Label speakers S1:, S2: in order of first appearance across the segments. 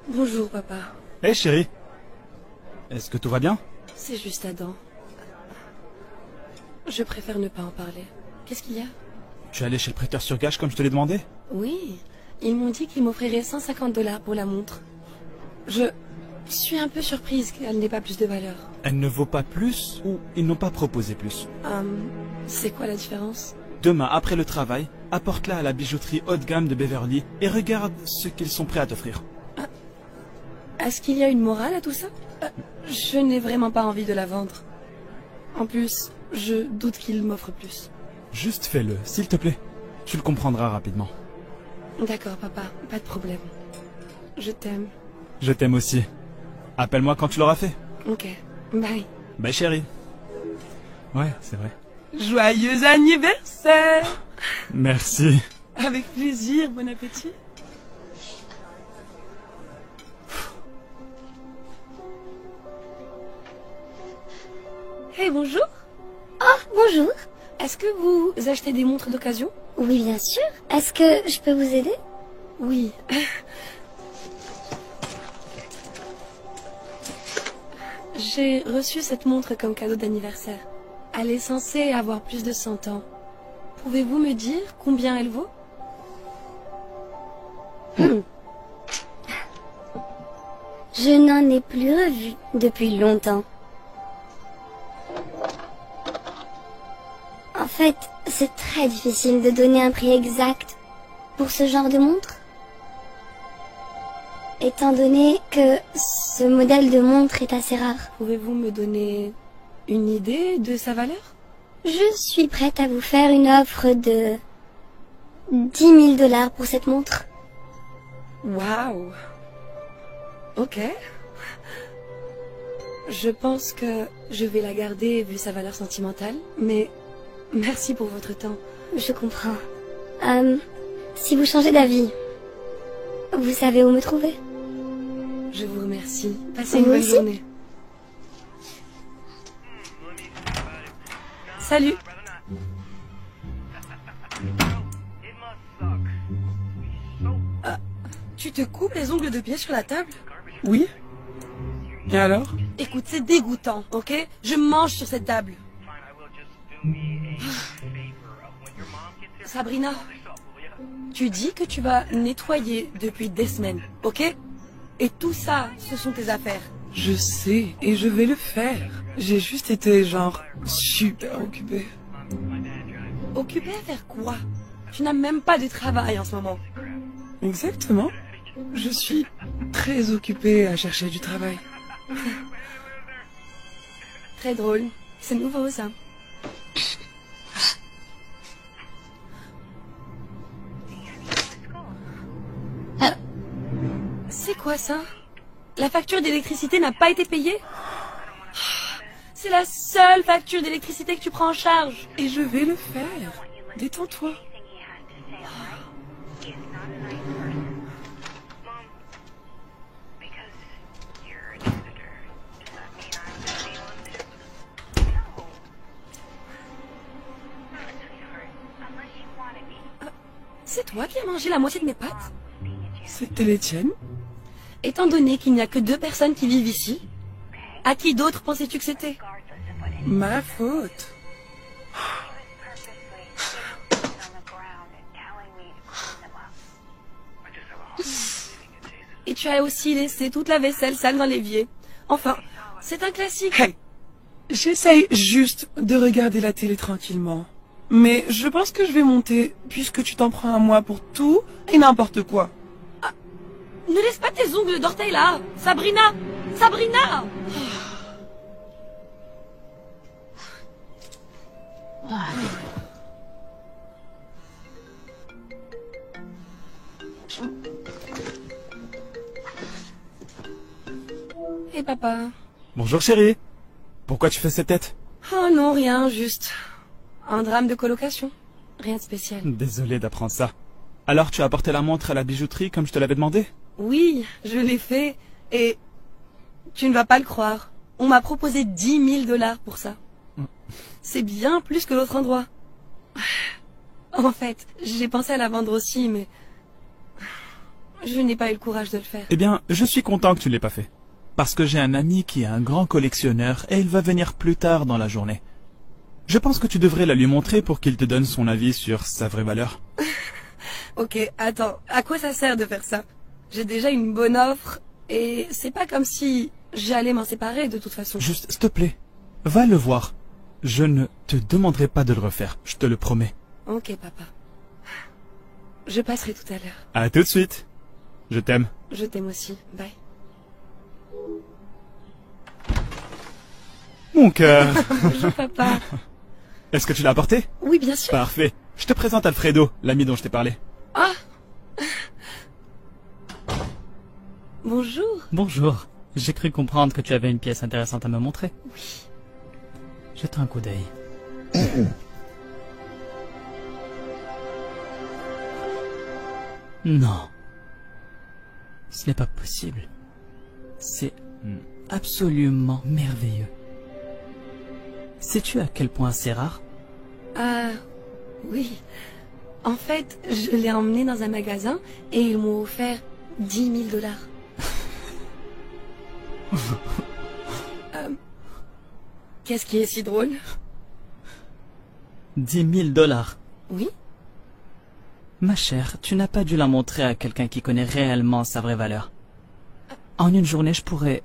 S1: Bonjour, papa.
S2: Hé chérie, est-ce que tout va bien?
S1: C'est juste Adam. Je préfère ne pas en parler. Qu'est-ce qu'il y a?
S2: Tu es allé chez le prêteur sur gage comme je te l'ai demandé?
S1: Oui, ils m'ont dit qu'ils m'offriraient 150 $ pour la montre. Je suis un peu surprise qu'elle n'ait pas plus de valeur.
S2: Elle ne vaut pas plus ou ils n'ont pas proposé plus?
S1: C'est quoi la différence?
S2: Demain, après le travail, apporte-la à la bijouterie haut de gamme de Beverly et regarde ce qu'ils sont prêts à t'offrir.
S1: Est-ce qu'il y a une morale à tout ça? Je n'ai vraiment pas envie de la vendre. En plus, je doute qu'ils m'offrent plus.
S2: Juste fais-le, s'il te plaît. Tu le comprendras rapidement.
S1: D'accord, papa, pas de problème. Je t'aime.
S2: Je t'aime aussi. Appelle-moi quand tu l'auras fait.
S1: Ok, bye.
S2: Bye chérie. Ouais, c'est vrai.
S1: Joyeux anniversaire!
S2: Merci.
S1: Avec plaisir, bon appétit. Hey, bonjour.
S3: Oh, bonjour.
S1: Est-ce que vous achetez des montres d'occasion?
S3: Oui, bien sûr. Est-ce que je peux vous aider?
S1: Oui. J'ai reçu cette montre comme cadeau d'anniversaire. Elle est censée avoir plus de 100 ans. Pouvez-vous me dire combien elle vaut?
S3: Je n'en ai plus revu depuis longtemps. En fait, c'est très difficile de donner un prix exact pour ce genre de montre. Étant donné que ce modèle de montre est assez rare.
S1: Pouvez-vous me donner une idée de sa valeur?
S3: Je suis prête à vous faire une offre de 10 000 $ pour cette montre.
S1: Waouh. Ok. Je pense que je vais la garder vu sa valeur sentimentale, mais merci pour votre temps.
S3: Je comprends. Si vous changez d'avis, vous savez où me trouver.
S1: Je vous remercie. Passez
S3: Vous
S1: une bonne
S3: aussi?
S1: journée. Salut. Tu te coupes les ongles de pied sur la table?
S4: Oui. Et alors?
S1: Écoute, c'est dégoûtant, ok? Je mange sur cette table. Sabrina, tu dis que tu vas nettoyer depuis des semaines, ok? Et tout ça, ce sont tes affaires.
S4: Je sais, et je vais le faire. J'ai juste été, genre, super occupée.
S1: Occupé à faire quoi? Tu n'as même pas de travail en ce moment.
S4: Exactement. Je suis très occupée à chercher du travail.
S1: Très drôle. C'est nouveau, ça. C'est quoi ça? La facture d'électricité n'a pas été payée? C'est la seule facture d'électricité que tu prends en charge.
S4: Et je vais le faire. Détends-toi.
S1: C'est toi qui as mangé la moitié de mes pâtes?
S4: C'était les tiennes?
S1: Étant donné qu'il n'y a que 2 personnes qui vivent ici, à qui d'autre pensais-tu que c'était?
S4: Ma faute.
S1: Et tu as aussi laissé toute la vaisselle sale dans l'évier. Enfin, c'est un classique.
S4: Hey, j'essaye juste de regarder la télé tranquillement. Mais je pense que je vais monter, puisque tu t'en prends à moi pour tout et n'importe quoi.
S1: Ne laisse pas tes ongles d'orteil là, Sabrina! Sabrina! Et papa?
S2: Bonjour chérie. Pourquoi tu fais cette tête?
S1: Oh non, rien, juste un drame de colocation. Rien de spécial.
S2: Désolé d'apprendre ça. Alors tu as apporté la montre à la bijouterie comme je te l'avais demandé?
S1: Oui, je l'ai fait et tu ne vas pas le croire. On m'a proposé 10 000 $ pour ça. C'est bien plus que l'autre endroit. En fait, j'ai pensé à la vendre aussi, mais... je n'ai pas eu le courage de le faire.
S2: Eh bien, je suis content que tu ne l'aies pas fait. Parce que j'ai un ami qui est un grand collectionneur et il va venir plus tard dans la journée. Je pense que tu devrais la lui montrer pour qu'il te donne son avis sur sa vraie valeur.
S1: Ok, attends, à quoi ça sert de faire ça? J'ai déjà une bonne offre, et c'est pas comme si j'allais m'en séparer de toute façon.
S2: Juste, s'il te plaît, va le voir. Je ne te demanderai pas de le refaire, je te le promets.
S1: Ok, papa. Je passerai tout à l'heure.
S2: À tout de suite. Je t'aime.
S1: Je t'aime aussi. Bye.
S2: Mon cœur.
S1: Bonjour, papa.
S2: Est-ce que tu l'as apporté?
S1: Oui, bien sûr.
S2: Parfait. Je te présente Alfredo, l'ami dont je t'ai parlé.
S1: Ah. Bonjour.
S5: Bonjour. J'ai cru comprendre que tu avais une pièce intéressante à me montrer.
S1: Oui.
S5: Jette un coup d'œil. Non. Ce n'est pas possible. C'est absolument merveilleux. Sais-tu à quel point c'est rare?
S1: Ah, oui. En fait, je l'ai emmené dans un magasin et ils m'ont offert 10 000 $. Qu'est-ce qui est si drôle?
S5: 10 000 $.
S1: Oui?
S5: Ma chère, tu n'as pas dû la montrer à quelqu'un qui connaît réellement sa vraie valeur. En une journée, je pourrais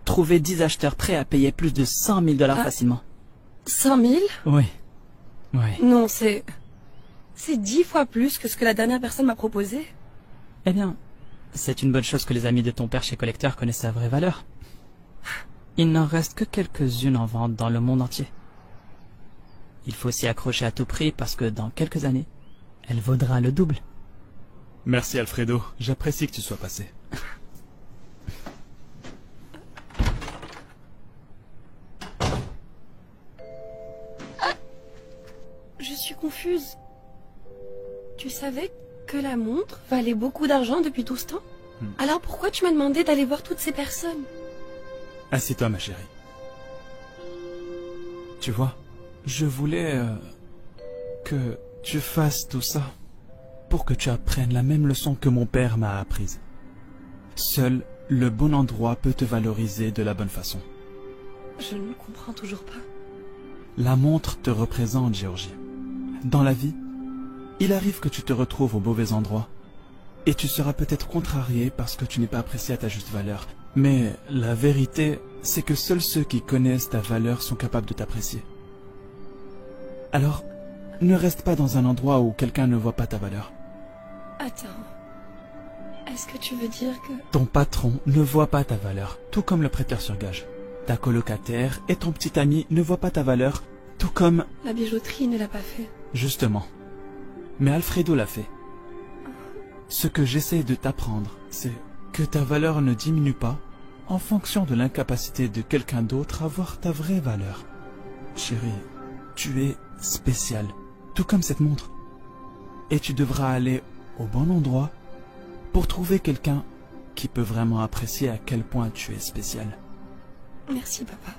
S5: trouver 10 acheteurs prêts à payer plus de 100 000 $ facilement.
S1: 100 000?
S5: Oui. Oui.
S1: Non, c'est 10 fois plus que ce que la dernière personne m'a proposé.
S5: Eh bien, c'est une bonne chose que les amis de ton père chez Collecteur connaissent sa vraie valeur. Il n'en reste que quelques-unes en vente dans le monde entier. Il faut s'y accrocher à tout prix parce que dans quelques années, elle vaudra le double.
S2: Merci Alfredo, j'apprécie que tu sois passé.
S1: Je suis confuse. Tu savais que la montre valait beaucoup d'argent depuis tout ce temps? Alors pourquoi tu m'as demandé d'aller voir toutes ces personnes?
S2: Assieds-toi ma chérie. Tu vois, je voulais que tu fasses tout ça pour que tu apprennes la même leçon que mon père m'a apprise. Seul le bon endroit peut te valoriser de la bonne façon.
S1: Je ne comprends toujours pas.
S2: La montre te représente, Géorgie. Dans la vie, il arrive que tu te retrouves au mauvais endroit. Et tu seras peut-être contrarié parce que tu n'es pas apprécié à ta juste valeur. Mais la vérité, c'est que seuls ceux qui connaissent ta valeur sont capables de t'apprécier. Alors, ne reste pas dans un endroit où quelqu'un ne voit pas ta valeur.
S1: Attends. Est-ce que tu veux dire que...
S2: Ton patron ne voit pas ta valeur, tout comme le prêteur sur gage. Ta colocataire et ton petit ami ne voient pas ta valeur, tout comme...
S1: La bijouterie ne l'a pas fait.
S2: Justement. Mais Alfredo l'a fait. Ce que j'essaie de t'apprendre, c'est que ta valeur ne diminue pas en fonction de l'incapacité de quelqu'un d'autre à voir ta vraie valeur. Chérie, tu es spéciale, tout comme cette montre. Et tu devras aller au bon endroit pour trouver quelqu'un qui peut vraiment apprécier à quel point tu es spéciale.
S1: Merci, papa.